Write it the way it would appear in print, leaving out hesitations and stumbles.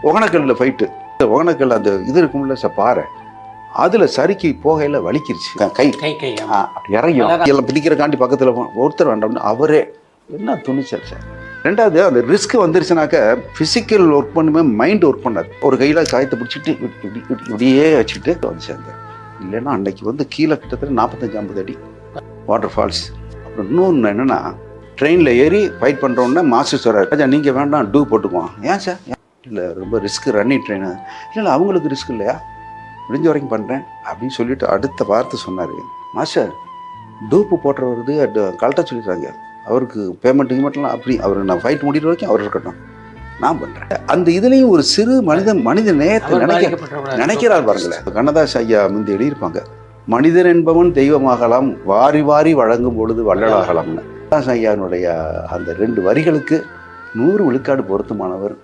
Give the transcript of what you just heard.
ஒகனக்கல்ல fight, Hogenakkal அந்த இது இருக்கும்ல பாறை, அதில் சறுக்கி போகையில் வலிக்கிருச்சு கை அப்படி இறங்கி எல்லாம் பிடிக்கிறக்காண்டி பக்கத்தில் ஒருத்தர் வேண்டாம்னு அவரே. என்ன துணிச்சல் சார். ரெண்டாவது, அந்த ரிஸ்க் வந்துருச்சுனாக்க ஃபிசிக்கல் ஒர்க் பண்ணுமே, மைண்ட் ஒர்க் பண்ணாது. ஒரு கையில் காயத்தை பிடிச்சிட்டு இப்படியே வச்சுட்டு வந்து சேர்ந்தார். இல்லைன்னா அன்னைக்கு வந்து கீழே கிட்டத்தட்ட 45-50 அடி வாட்டர் ஃபால்ஸ். அப்புறம் இன்னொன்று என்னென்னா, ட்ரெயினில் ஏறி ஃபைட் பண்ணுறோன்னா மாஸ்டர் சொல்கிறார், ராஜா நீங்கள் வேண்டாம் டூ போட்டுக்குவோம். ஏன் சார்? இல்லை ரொம்ப ரிஸ்க், ரன்னிங் ட்ரெயின். இல்லை அவங்களுக்கு ரிஸ்க் இல்லையா, முடிஞ்ச வரைக்கும் பண்ணுறேன் அப்படின்னு சொல்லிட்டு அடுத்த வார்த்தை சொன்னார். மாஸ்டர் டூப்பு போட்டுறது கரெக்டாக சொல்லிடுறாங்க, அவருக்கு பேமெண்ட்டுலாம் அப்படி அவர் நான் ஃபைட் முடிகிற வரைக்கும் அவர் இருக்கட்டும், நான் பண்ணுறேன். அந்த இதுலேயும் ஒரு சிறு மனித நேயத்தை நினைக்கிறார் பாருங்களேன். கண்ணதாஸ் ஐயா முந்தி எழுதியிருப்பாங்க, மனிதன் என்பவன் தெய்வமாகலாம், வாரி வாரி வழங்கும் பொழுது வள்ளலாகலாம்னு. கண்ணதாஸ் ஐயானுடைய அந்த 2 வரிகளுக்கு 100 விழுக்காடு பொருத்தமானவர்